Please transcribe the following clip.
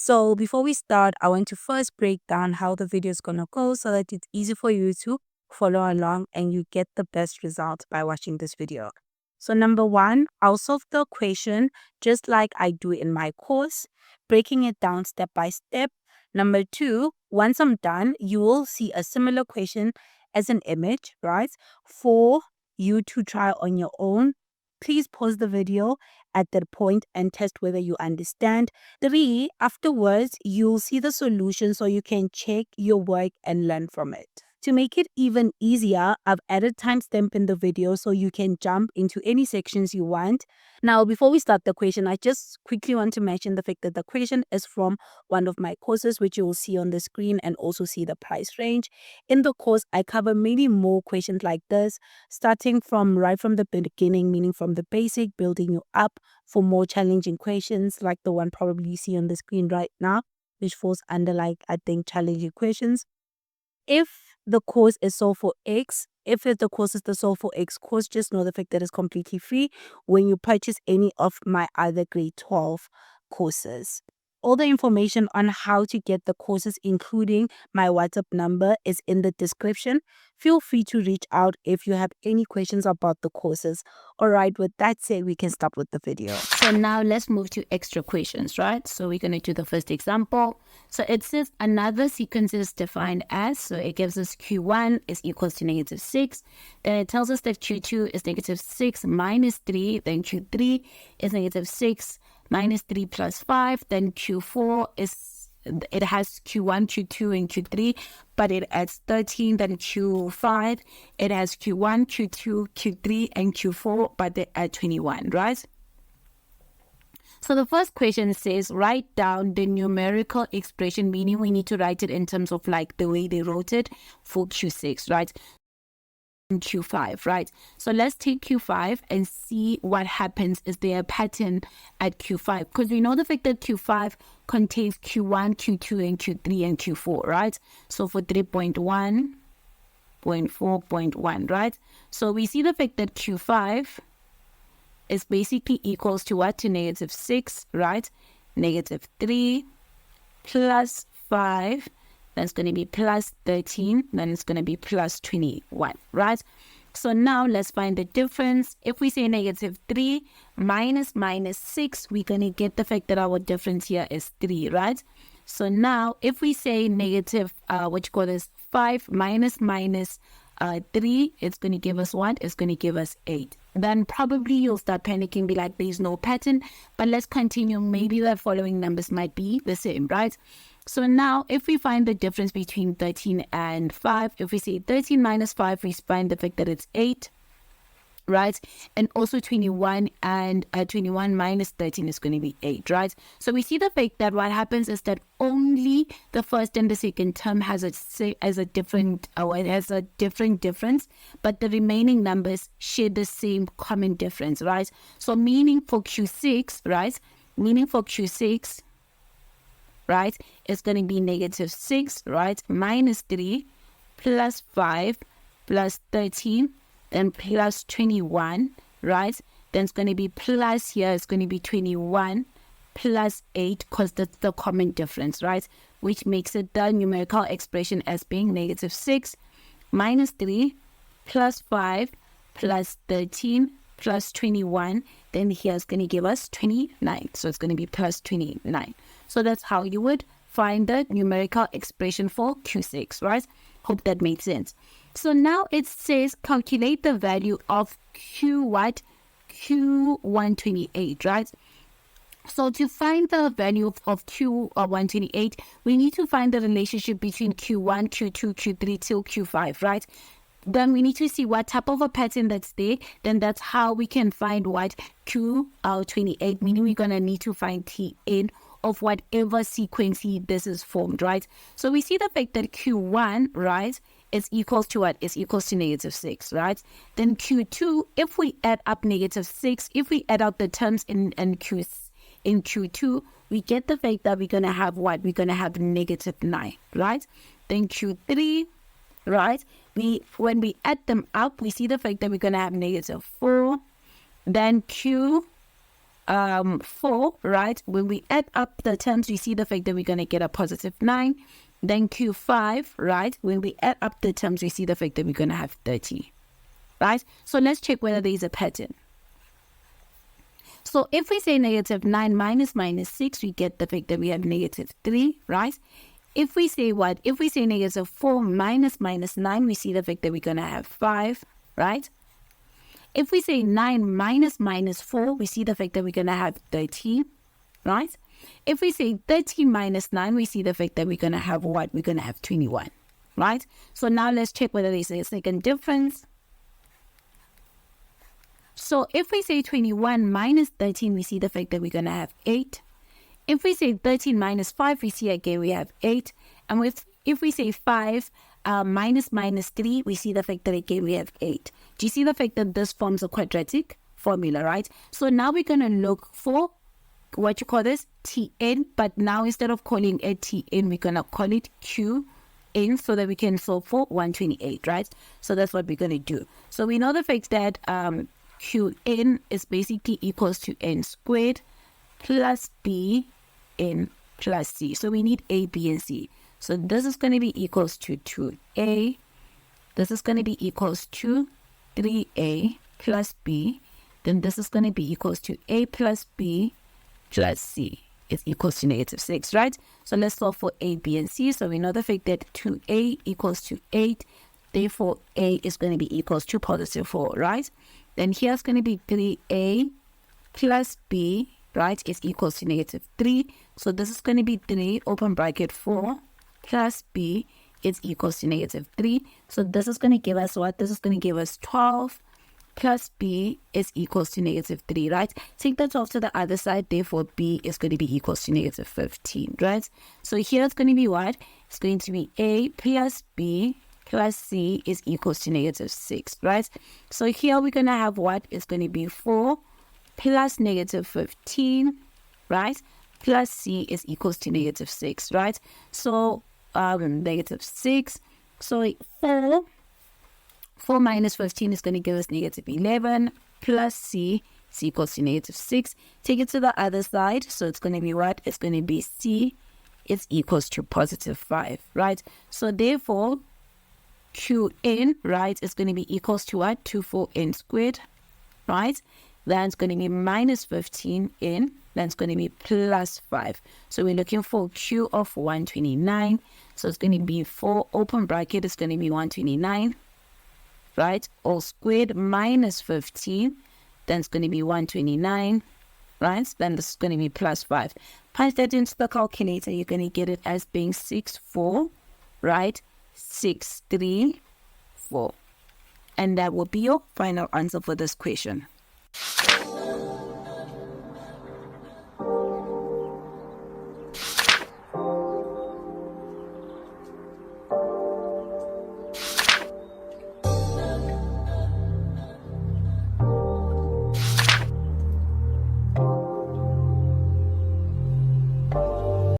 So before we start, I want to first break down how the video is going to go so that it's easy for you to follow along and you get the best result by watching this video. So number one, I'll solve the equation just like I do in my course, breaking it down step by step. Number two, once I'm done, you will see a similar question as an image, right? For you to try on your own. Please pause the video at that point and test whether you understand. Three, afterwards, you'll see the solution so you can check your work and learn from it. To make it even easier, I've added timestamp in the video so you can jump into any sections you want. Now, before we start the question, I just quickly want to mention the fact that the question is from one of my courses, which you will see on the screen and also see the price range. In the course, I cover many more questions like this, starting from right from the beginning, meaning from the basic, building you up for more challenging questions like the one probably you see on the screen right now, which falls under I think challenging questions. If the course is sold for X, if the course is the sold for X course, just know the fact that it's completely free when you purchase any of my other grade 12 courses. All the information on how to get the courses, including my WhatsApp number, is in the description. Feel free to reach out if you have any questions about the courses. All right, with that said, we can start with the video. So now let's move to extra questions, right? So we're going to do the first example. So it says another sequence is defined as, so it gives us Q1 is equals to -6. Then it tells us that Q2 is -6 minus 3. Then Q3 is -6 minus 3 plus 5. Then Q4 it has Q1, Q2, and Q3, but it adds 13. Then Q5, it has Q1, Q2, Q3, and Q4, but they add 21, right? So the first question says, write down the numerical expression, meaning we need to write it in terms of the way they wrote it for Q6, right? Q5, right? So let's take Q5 and see what happens. Is there a pattern at Q5? Because we know the fact that Q5 contains Q1, Q2, and Q3 and Q4, right? So for 3.1, 0.4.1, right? So we see the fact that Q5 is basically equals to what? To -6, right? -3 plus 5. That's going to be plus 13, then it's going to be plus 21, right? So now let's find the difference. If we say -3 minus -6, we're going to get the fact that our difference here is 3, right? So now if we say negative, 5 minus 3, it's going to give us what? It's going to give us 8. Then probably you'll start panicking, be like, there's no pattern. But let's continue. Maybe the following numbers might be the same, right? So now if we find the difference between 13 and 5, if we say 13 minus 5, we find the fact that it's 8, right? And also 21 and 21 minus 13 is going to be 8, right? So we see the fact that what happens is that only the first and the second term has a different difference, but the remaining numbers share the same common difference, right? So meaning for Q6, right? Right, it's going to be -6, right, minus 3 plus 5 plus 13, then plus 21, right? Then it's going to be plus here, it's going to be 21 plus 8, because that's the common difference, right? Which makes it the numerical expression as being -6 minus 3 plus 5 plus 13 plus 21. Then here is going to give us 29. So it's going to be plus 29. So that's how you would find the numerical expression for Q6, right? Hope that made sense. So now it says calculate the value of Q128, right? So to find the value of Q128, we need to find the relationship between Q1, Q2, Q3 till Q5, right? Then we need to see what type of a pattern that's there. Then that's how we can find what Q28, meaning we're going to need to find Tn of whatever sequence this is formed, right? So we see the fact that Q1, right, is equals to what? Is equals to -6, right? Then Q2, if we add up -6, if we add out the terms in Q2, we get the fact that we're going to have what? We're going to have -9, right? Then Q3, right? When we add them up, we see the fact that we're going to have -4. Then 4, right? When we add up the terms, we see the fact that we're going to get a positive 9. Then Q5, right? When we add up the terms, we see the fact that we're going to have 30, right? So let's check whether there is a pattern. So if we say negative 9 minus 6, we get the fact that we have negative 3, right? If we say what? If we say negative 4 minus 9, we see the fact that we're going to have 5, right? If we say 9 minus 4, we see the fact that we're going to have 13, right? If we say 13 minus 9, we see the fact that we're going to have what? We're going to have 21, right? So now let's check whether there's a second difference. So if we say 21 minus 13, we see the fact that we're going to have 8. If we say 13 minus 5, we see again we have 8. And if we say 5 minus 3, we see the fact that again we have 8. Do you see the fact that this forms a quadratic formula, right? So now we're going to look for what you call this Tn, but now instead of calling it Tn, we're going to call it Qn so that we can solve for 128, right? So that's what we're going to do. So we know the fact that Qn is basically equals to n squared plus b n plus c. So we need a, b, and c. So this is going to be equals to 2a. This is going to be equals to 3a plus b. Then this is going to be equals to a plus b plus c is equals to negative 6, right? So let's solve for a, b, and c. So we know the fact that 2a equals to 8. Therefore, a is going to be equals to positive 4, right? Then here's going to be 3a plus b, right, is equals to negative 3. So this is going to be 3, open bracket 4, plus b is equals to negative 3. So this is going to give us what? This is going to give us 12 plus b is equals to negative 3, right? Take that off to the other side. Therefore, b is going to be equals to negative 15, right? So here it's going to be what? It's going to be a plus b plus c is equals to negative 6, right? So here we're going to have what? It's going to be 4 plus negative 15, right? Plus c is equals to negative 6, right? So negative 6. So 4 minus 15 is going to give us negative 11 plus c is equals to negative 6. Take it to the other side. So it's going to be what? It's going to be c is equals to positive 5, right? So therefore, Qn, right, is going to be equals to what? 24n squared, right? That's going to be minus 15n. That's going to be plus 5. So we're looking for Q of 129. So it's going to be 4, open bracket, is going to be 129, right? All squared minus 15. Then it's going to be 129, right? Then this is going to be plus 5. Punch that into the calculator. You're going to get it as being 64, right? 634. And that will be your final answer for this question.